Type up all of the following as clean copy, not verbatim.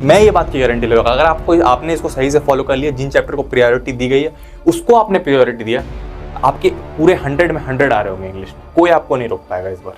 मैं ये बात की गारंटी लूँगा, अगर आपने इसको सही से फॉलो कर लिया, जिन चैप्टर को प्रायोरिटी दी गई है उसको आपने प्रायोरिटी दिया, आपके पूरे 100 में 100 आ रहे होंगे इंग्लिश में, कोई आपको नहीं रोक पाएगा इस बार,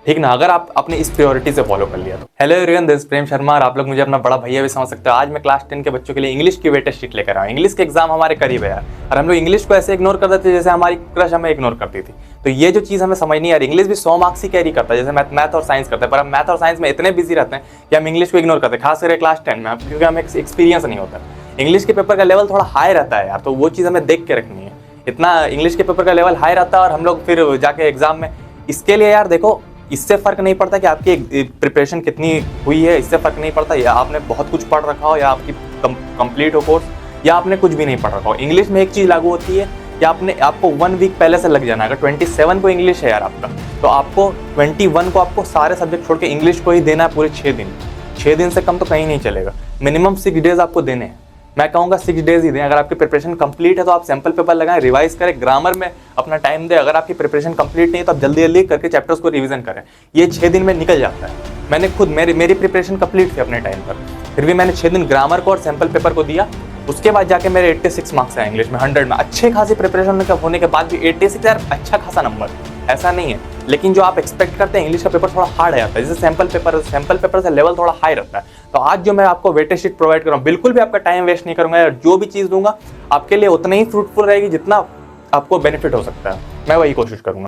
ठीक ना, अगर आप अपने इस प्रायोरिटी से फॉलो कर लिया तो। हेलो एवरीवन, दिस प्रेम शर्मा और आप लोग मुझे अपना बड़ा भैया भी समझ सकते हो। आज मैं क्लास 10 के बच्चों के लिए इंग्लिश की वेटेज शीट लेकर आया हूं। इंग्लिश के एग्जाम हमारे करीब है यार, और हम लोग इंग्लिश को ऐसे इग्नोर कर देते थे जैसे हमारी क्रश हमें इग्नोर करती थी। तो ये जो चीज़ हमें समझ नहीं आ रही, इंग्लिश भी 100 मार्क्स ही कैरी करता है, जैसे मैथ और साइंस करते हैं, पर हम मैथ और साइंस में इतने बिजी रहते हैं कि हम इंग्लिश को इग्नोर करते हैं, खास करके क्लास 10 में, क्योंकि हमें एक्सपीरियंस नहीं होता। इंग्लिश के पेपर का लेवल थोड़ा हाई रहता है यार, तो वो चीज़ हमें देख के रखनी है। इतना इंग्लिश के पेपर का लेवल हाई रहता है और हम लोग फिर जाके एग्जाम में, इसके लिए यार देखो, इससे फर्क नहीं पड़ता कि आपकी प्रिपरेशन कितनी हुई है, इससे फर्क नहीं पड़ता या आपने बहुत कुछ पढ़ रखा हो या आपकी कंप्लीट हो कोर्स या आपने कुछ भी नहीं पढ़ रखा हो। इंग्लिश में एक चीज़ लागू होती है कि आपको 1 वीक पहले से लग जाना है। अगर 27 को इंग्लिश है यार आपका, तो आपको 21 को आपको सारे सब्जेक्ट छोड़ के इंग्लिश को ही देना है पूरे 6 दिन। 6 दिन से कम तो कहीं नहीं चलेगा, मिनिमम 6 डेज आपको देने हैं। मैं कहूँगा 6 डेज ही दें। अगर आपकी प्रिपरेशन कंप्लीट है तो आप सैंपल पेपर लगाएं, रिवाइज करें, ग्रामर में अपना टाइम दें। अगर आपकी प्रिपरेशन कंप्लीट नहीं है तो आप जल्दी जल्दी करके चैप्टर्स को रिवीजन करें। ये 6 दिन में निकल जाता है। मैंने खुद मेरी प्रिपरेशन कंप्लीट थी अपने टाइम पर, फिर भी मैंने 6 दिन ग्रामर को और सैंपल पेपर को दिया। उसके बाद जाके मेरे 86 मार्क्स आए इंग्लिश में 100 में। अच्छे खासी प्रिपरेशन होने के बाद भी 86 यार अच्छा खासा नंबर, ऐसा नहीं है। लेकिन जो आप एक्सपेक्ट करते हैं, इंग्लिश का पेपर थोड़ा हार्ड आता है, जैसे सैंपल पेपर से लेवल थोड़ा हाई रहता है। तो आज जो मैं आपको वेटेज शीट प्रोवाइड कर रहा हूँ, बिल्कुल भी आपका टाइम वेस्ट नहीं करूंगा यार। जो भी चीज़ दूंगा आपके लिए उतना ही फ्रूटफुल रहेगी जितना आपको बेनिफिट हो सकता है। मैं वही कोशिश करूंगा।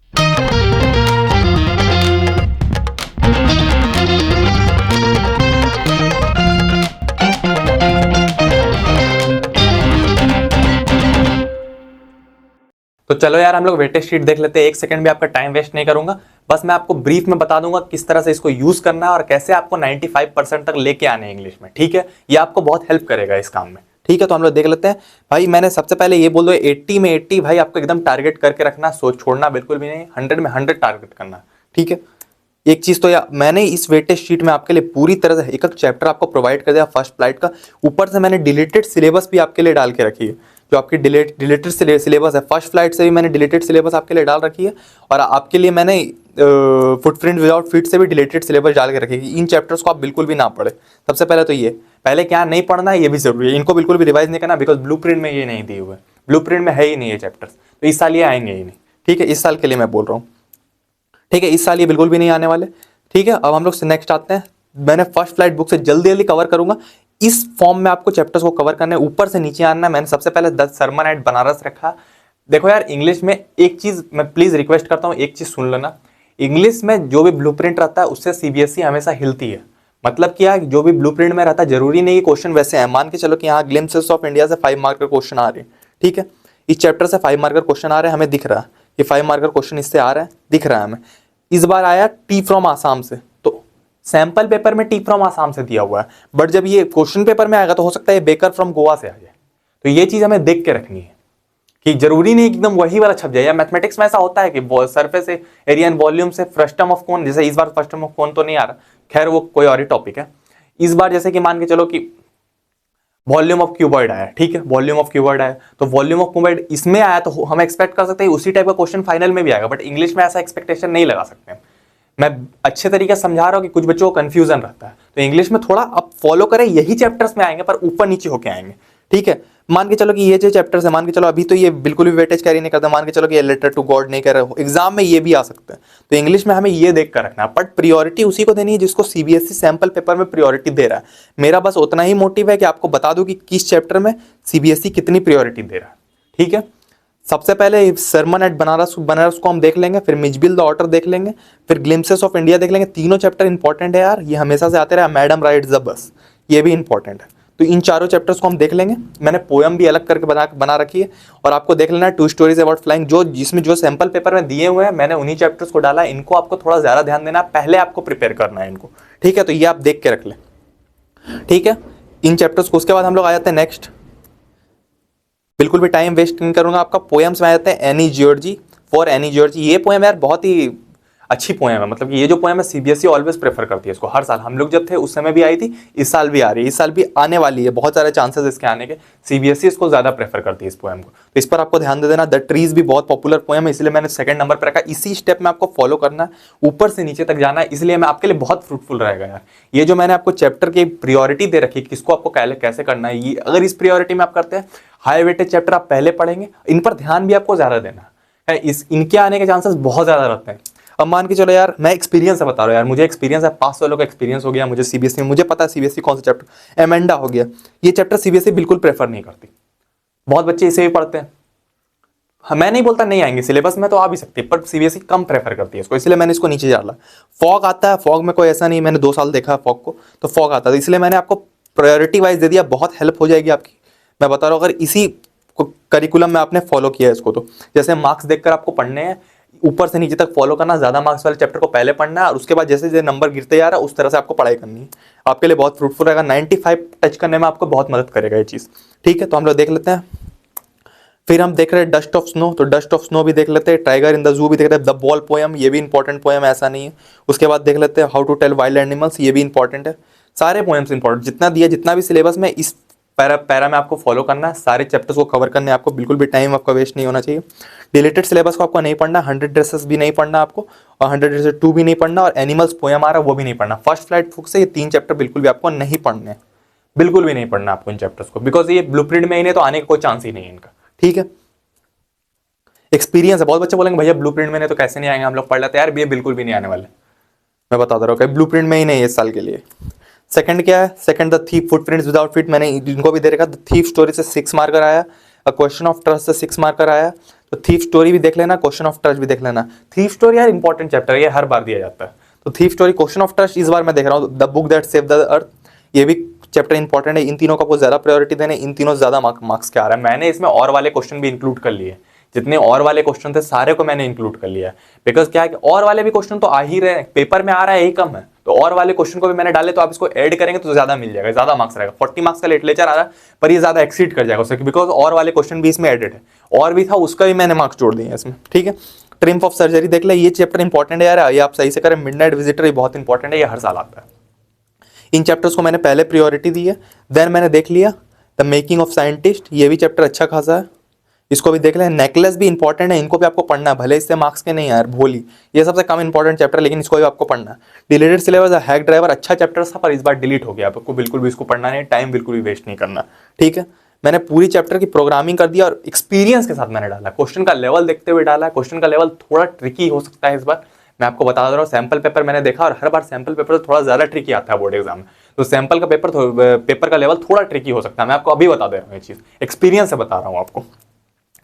तो चलो यार, हम लोग वेटेज शीट देख लेते हैं। 1 सेकंड भी आपका टाइम वेस्ट नहीं करूंगा, बस मैं आपको ब्रीफ में बता दूंगा किस तरह से इसको यूज करना है और कैसे आपको 95% तक लेके आने हैं इंग्लिश में, ठीक है। ये आपको बहुत हेल्प करेगा इस काम में, ठीक है। तो हम लोग देख लेते हैं भाई। मैंने सबसे पहले ये बोल दो, 80 में 80 भाई आपको एकदम टारगेट करके रखना, सोच छोड़ना बिल्कुल भी नहीं। 100 में 100 टारगेट करना, ठीक है। एक चीज तो यार, मैंने इस वेटेज शीट में आपके लिए पूरी तरह से एक चैप्टर आपको प्रोवाइड कर दिया फर्स्ट फ्लाइट का। ऊपर से मैंने डिलीटेड सिलेबस भी आपके लिए डाल के रखी है। जो आपकी डिलीटेड सिलेबस है फर्स्ट फ्लाइट से भी मैंने डिलीटेड सिलेबस आपके लिए डाल रखी है, और आपके लिए मैंने फुटप्रिंट विदाउट फीट से भी डिलीटेड सिलेबस डाल के रखी है। इन चैप्टर्स को आप बिल्कुल भी ना पढ़े। सबसे पहले तो ये, पहले क्या नहीं पढ़ना है ये भी जरूरी है। इनको बिल्कुल भी रिवाइज नहीं करना, बिकॉज ब्लूप्रिंट में ये नहीं दिए हुए, ब्लूप्रिंट में है ही नहीं ये चैप्टर्स, तो इस साल ये आएंगे ही नहीं, ठीक है। इस साल के लिए मैं बोल रहा हूँ, ठीक है। इस साल ये बिल्कुल भी नहीं आने वाले, ठीक है। अब हम लोग नेक्स्ट आते हैं। मैंने फर्स्ट फ्लाइट बुक से जल्दी जल्दी कवर करूंगा। इस फॉर्म में आपको चैप्टर्स को कवर करना है, ऊपर से नीचे आना है। मैंने सबसे पहले 10 सरमन एट बनारस रखा। देखो यार, इंग्लिश में एक चीज मैं प्लीज रिक्वेस्ट करता हूँ, एक चीज सुन लेना। इंग्लिश में जो भी ब्लूप्रिंट रहता है उससे सीबीएसई हमेशा हिलती है। मतलब क्या, जो भी ब्लूप्रिंट में रहता है जरूरी नहीं कि क्वेश्चन वैसे है। मान के चलो कि यहाँ ग्लिम्पसेस ऑफ इंडिया से 5 मार्कर क्वेश्चन आ रहे हैं, ठीक है। इस चैप्टर से 5 मार्कर क्वेश्चन आ रहे हैं, हमें दिख रहा है कि 5 मार्कर क्वेश्चन इससे आ रहा है, दिख रहा है हमें। इस बार आया टी फ्रॉम आसाम से, तो सैंपल पेपर में टी फ्रॉम आसाम से दिया हुआ है, बट जब ये क्वेश्चन पेपर में आएगा तो हो सकता है बेकर फ्रॉम गोवा से आ जाए। तो ये चीज हमें देख के रखनी है कि जरूरी नहीं एकदम वही वाला छप जाए। या मैथमेटिक्स में ऐसा होता है कि सरफेस एरिया एंड वॉल्यूम से फ्रस्टम ऑफ कोन, जैसे इस बार फ्रस्टम ऑफ कोन तो नहीं आ रहा, खैर वो कोई और ही टॉपिक है। इस बार जैसे कि मान के चलो कि वॉल्यूम ऑफ क्यूबॉइड आया, ठीक है, वॉल्यूम ऑफ क्यूबॉइड आया, तो वॉल्यूम ऑफ क्यूबॉइड इसमें आया तो हम एक्सपेक्ट कर सकते हैं उसी टाइप का क्वेश्चन फाइनल में भी आएगा, बट इंग्लिश में ऐसा एक्सपेक्टेशन नहीं लगा सकते। मैं अच्छे तरीके से समझा रहा हूँ कि कुछ बच्चों को कंफ्यूजन रहता है, तो इंग्लिश में थोड़ा आप फॉलो करें, यही चैप्टर्स में आएंगे पर ऊपर नीचे होके आएंगे, ठीक है। मान के चलो कि ये जो चैप्टर्स है, मान के चलो अभी तो ये बिल्कुल भी वेटेज कैरी नहीं करता, मान के चलो कि ये लेटर टू गॉड नहीं कर रहे हो, एग्जाम में ये भी आ सकते हैं, तो इंग्लिश में हमें ये देख कर रखना है। बट प्रियोरिटी उसी को देनी है जिसको सीबीएसई सैंपल पेपर में प्रियोरिटी दे रहा है। मेरा बस उतना ही मोटिव है कि आपको बता दूं कि किस चैप्टर में सीबीएसई कितनी प्रियोरिटी दे रहा है, ठीक है। सबसे पहले सरमन एट बनारस को हम देख लेंगे, फिर मिजबिल द ऑटर देख लेंगे, फिर ग्लिम्पसेस ऑफ इंडिया देख लेंगे। तीनों चैप्टर इंपॉर्टेंट है यार, ये हमेशा से आते रहे। मैडम राइड्स द बस, ये भी इंपॉर्टेंट है। तो इन चारों चैप्टर्स को हम देख लेंगे। मैंने पोएम भी अलग करके बना रखी है, और आपको देख लेना है 2 स्टोरीज अबाउट फ्लाइंग, जिसमें जो सैंपल पेपर में दिए हुए हैं मैंने उन्हीं चैप्टर्स को डाला। इनको आपको थोड़ा ज्यादा ध्यान देना है, पहले आपको प्रिपेयर करना है इनको, ठीक है। तो ये आप देख के रख ले, ठीक है, इन चैप्टर्स को। उसके बाद हम लोग आ जाते हैं नेक्स्ट, बिल्कुल भी टाइम वेस्ट नहीं करूंगा आपका। पोएम्स में आ जाते हैं Annie Georgie, for Annie Georgie. ये पोएम यार बहुत ही अच्छी पोएम है, मतलब कि ये जो पोएम है सीबीएसई ऑलवेज प्रेफर करती है इसको हर साल। हम लोग जब थे उस समय भी आई थी, इस साल भी आ रही है, इस साल भी आने वाली है, बहुत सारे चांसेस इसके आने के। सीबीएसई इसको ज्यादा प्रेफर करती है इस पोएम को, तो इस पर आपको ध्यान दे देना। द ट्रीज भी बहुत पॉपुलर पोएम है, इसलिए मैंने सेकंड नंबर पर रखा। इसी स्टेप में आपको फॉलो करना है, ऊपर से नीचे तक जाना है, इसलिए मैं आपके लिए बहुत फ्रूटफुल रहेगा यार। ये जो मैंने आपको चैप्टर की प्रियोरिटी दे रखी, किसको आपको कैसे करना है, ये अगर इस प्रियोरिटी में आप करते हैं, हाई वेटेज चैप्टर आप पहले पढ़ेंगे, इन पर ध्यान भी आपको ज्यादा देना है, इनके आने के चांसेस बहुत ज्यादा रहते हैं। अब मान के चलो यार, मैं एक्सपीरियंस से बता रहा हूँ यार, मुझे एक्सपीरियंस है, 5 सालों का एक्सपीरियंस हो गया मुझे सीबीएसई में, मुझे पता है सीबीएसई कौन सा चैप्टर, एमेंडा हो गया, ये चैप्टर सीबीएसई बिल्कुल प्रेफर नहीं करती। बहुत बच्चे इसे भी पढ़ते हैं, मैं नहीं बोलता नहीं आएंगे, सिलेबस में तो आ भी सकती है, पर सीबीएसई कम प्रेफर करती है इसको, इसलिए मैंने इसको नीचे डाला। फॉग आता है, फॉग में कोई ऐसा नहीं, मैंने 2 साल देखा फॉग को, तो फॉग आता है, इसलिए मैंने आपको प्रायोरिटी वाइज दे दिया, बहुत हेल्प हो जाएगी आपकी। मैं बता रहा हूँ, अगर इसी करिकुलम में आपने फॉलो किया है इसको, तो जैसे मार्क्स देखकर आपको पढ़ने हैं, ऊपर से नीचे तक फॉलो करना, ज्यादा मार्क्स वाले चैप्टर को पहले पढ़ना है, और उसके बाद जैसे जैसे नंबर गिरते जा रहा है उस तरह से आपको पढ़ाई करनी है, आपके लिए बहुत फ्रूटफुल रहेगा। 95 टच करने में आपको बहुत मदद करेगा ये चीज, ठीक है। तो हम लोग देख लेते हैं, फिर हम देख रहे हैं डस्ट ऑफ स्नो, तो डस्ट ऑफ स्नो भी देख लेते हैं, टाइगर इन द जू भी देख रहे हैं, द बॉल पोएम, ये भी इंपॉर्टेंट पोएम है, ऐसा नहीं है। उसके बाद देख लेते हैं how to tell wild animals, ये भी इंपॉर्टेंट है। सारे पोएम्स इंपॉर्टेंट, जितना दिया, जितना भी सिलेबस में इस पैरा में आपको फॉलो करना है, सारे चैप्टर्स को कवर करने आपको, बिल्कुल भी टाइम आपका वेस्ट नहीं होना चाहिए। डिलीटेड सिलेबस को आपको नहीं पढ़ना, 100 ड्रेसेस भी नहीं पढ़ना आपको, और 100 ड्रेसेस 2 भी नहीं पढ़ना, और एनिमल्स पोएम आ रहा है वो भी नहीं पढ़ना। फर्स्ट फ्लाइट बुक से ये 3 चैप्टर बिल्कुल भी आपको नहीं पढ़ने, बिल्कुल भी नहीं पढ़ना आपको इन चैप्टर्स को, बिकॉज ये ब्लूप्रिंट में इन्हें तो आने का कोई चांस ही नहीं है इनका, ठीक है। एक्सपीरियंस है, बहुत बच्चे बोलेंगे भैया ब्लूप्रिंट में नहीं तो कैसे नहीं आएंगे, हम लोग पढ़ लेते हैं यार, ये बिल्कुल भी नहीं आने वाले, मैं बता दे रहा हूँ, ब्लूप्रिंट में ही नहीं है इस साल के लिए। सेकंड क्या है, second the thief footprints without feet, मैंने इनको भी दे रखा, द थीफ स्टोरी से 6 मार्कर आया, क्वेश्चन ऑफ ट्रस्ट से 6 मार्कर आया, तो थीफ स्टोरी भी देख लेना, क्वेश्चन ऑफ ट्रस्ट भी देख लेना। थीफ स्टोरी यार इंपॉर्टेंट चैप्टर है, ये हर बार दिया जाता है, तो thief story, question of trust इस बार मैं देख रहा हूँ, the book that saved the earth, ये भी चैप्टर इंपॉर्टेंट है। इन तीनों का आपको ज्यादा प्रायोरिटी देने, इन तीनों ज्यादा मार्क्स के आ रहा है। मैंने इसमें और वाले क्वेश्चन भी इंक्लूड कर लिए, जितने और वाले क्वेश्चन थे सारे को मैंने इंक्लूड कर लिया है, बिकॉज क्या है कि और वाले भी क्वेश्चन तो आ ही रहे हैं, पेपर में आ रहा है यही कम है, तो और वाले क्वेश्चन को भी मैंने डाले, तो आप इसको ऐड करेंगे तो ज्यादा मिल जाएगा, ज्यादा मार्क्स रहेगा। 40 मार्क्स का लिटरेचर आ रहा है, पर ये ज्यादा एक्सीड कर जाएगा उससे, बिकॉज और वाले क्वेश्चन भी इसमें एडेड है, और भी था उसका भी मैंने मार्क्स जोड़ दिए हैं इसमें, ठीक है। ट्रिम्फ ऑफ सर्जरी देख ले, ये चैप्टर इंपॉर्टेंट है यार, ये आप सही से करें। मिडनाइट विजिटर, ये बहुत इंपॉर्टेंट है, ये हर साल आता है। इन चैप्टर्स को मैंने पहले प्रियोरिटी दी है। देन मैंने देख लिया द मेकिंग ऑफ साइंटिस्ट, ये भी चैप्टर अच्छा खासा है, इसको भी देख लें। नेकलेस भी इंपॉर्टेंट है, इनको भी आपको पढ़ना है, भले इससे मार्क्स के नहीं यार, भोली ये सबसे कम इंपॉर्टेंट चैप्टर है, लेकिन इसको भी आपको पढ़ना है। डिलीटेड सिलेबस, हैक ड्राइवर अच्छा चैप्टर था, पर इस बार डिलीट हो गया, आपको बिल्कुल भी इसको पढ़ना नहीं, टाइम बिल्कुल भी वेस्ट नहीं करना, ठीक है। मैंने पूरी चैप्टर की प्रोग्रामिंग कर दिया, और एक्सपीरियंस के साथ मैंने डाला, क्वेश्चन का लेवल देखते हुए डाला। क्वेश्चन का लेवल थोड़ा ट्रिकी हो सकता है इस बार, मैं आपको बता दे रहा हूँ। सैंपल पेपर मैंने देखा, और हर बार सैंपल पेपर थोड़ा ज्यादा ट्रिकी आता है बोर्ड एग्जाम में, तो सैंपल का पेपर का लेवल थोड़ा ट्रिकी हो सकता है, मैं आपको अभी बता दे रहा हूँ, ये चीज एक्सपीरियंस से बता रहा हूँ आपको।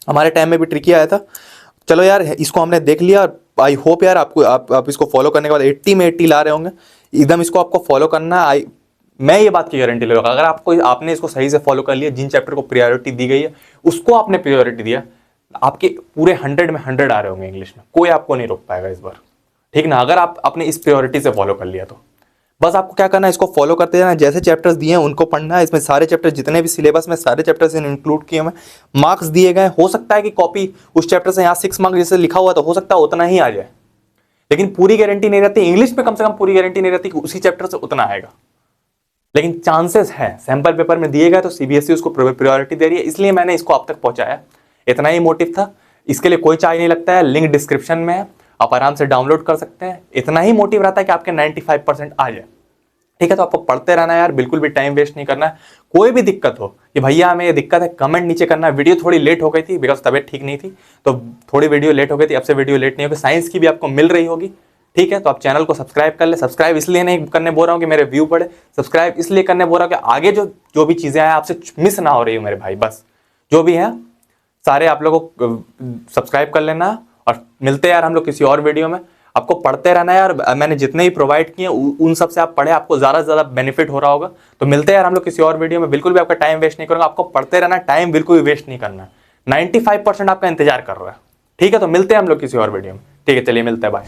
हमारे टाइम में भी ट्रिकी आया था। चलो यार, इसको हमने देख लिया, आई होप यार आपको आप इसको फॉलो करने के बाद 80 में 80 ला रहे होंगे, एकदम इसको आपको फॉलो करना है। मैं ये बात की गारंटी ले रहा हूँ, अगर आपने इसको सही से फॉलो कर लिया, जिन चैप्टर को प्रायोरिटी दी गई है उसको आपने प्रायोरिटी दिया, आपके पूरे 100 में 100 आ रहे होंगे इंग्लिश में, कोई आपको नहीं रोक पाएगा इस बार, ठीक ना। अगर आप अपने इस प्रायोरिटी से फॉलो कर लिया, तो बस आपको क्या करना है, इसको फॉलो करते जाना, जैसे चैप्टर्स दिए हैं उनको पढ़ना है। इसमें सारे चैप्टर, जितने भी सिलेबस में सारे चैप्टर्स इंक्लूड किए हुए, मार्क्स दिए गए। हो सकता है कि कॉपी उस चैप्टर से यहाँ 6 मार्क्स जैसे लिखा हुआ, तो हो सकता है उतना ही आ जाए, लेकिन पूरी गारंटी नहीं रहती। इंग्लिश में कम से कम पूरी गारंटी नहीं रहती कि उसी चैप्टर से उतना आएगा, लेकिन चांसेस है। सैंपल पेपर में दिए गए तो सीबीएसई उसको प्रायोरिटी दे रही है, इसलिए मैंने इसको आप तक पहुंचाया, इतना ही मोटिव था। इसके लिए कोई चार्ज नहीं लगता है, लिंक डिस्क्रिप्शन में है, आप आराम से डाउनलोड कर सकते हैं। इतना ही मोटिव रहता है कि आपके 95% आ जाए, ठीक है। तो आपको पढ़ते रहना है यार, बिल्कुल भी टाइम वेस्ट नहीं करना है। कोई भी दिक्कत हो कि भैया हमें ये दिक्कत है, कमेंट नीचे करना है। वीडियो थोड़ी लेट हो गई थी, बिकॉज तबियत ठीक नहीं थी, तो थोड़ी वीडियो लेट हो गई थी। अब से वीडियो लेट नहीं होगी, साइंस की भी आपको मिल रही होगी, ठीक है। तो आप चैनल को सब्सक्राइब कर ले। सब्सक्राइब इसलिए नहीं करने बोल रहा हूँ कि मेरे व्यू बढ़े, सब्सक्राइब इसलिए करने बोल रहा हूँ कि आगे जो भी चीजें आए आपसे मिस ना हो रही हो मेरे भाई। बस जो भी है सारे आप लोगों को सब्सक्राइब कर लेना, और मिलते हैं यार हम लोग किसी और वीडियो में। आपको पढ़ते रहना है यार, मैंने जितने ही प्रोवाइड किए उन सब से आप पढ़े, आपको ज्यादा से ज्यादा बेनिफिट हो रहा होगा। तो मिलते हैं यार हम लोग किसी और वीडियो में, बिल्कुल भी आपका टाइम वेस्ट नहीं करूंगा। आपको पढ़ते रहना, टाइम बिल्कुल भी वेस्ट नहीं करना। 95% आपका इंतजार कर रहा है, ठीक है। तो मिलते हैं हम लोग किसी और वीडियो में, ठीक है। चलिए मिलते हैं, बाय।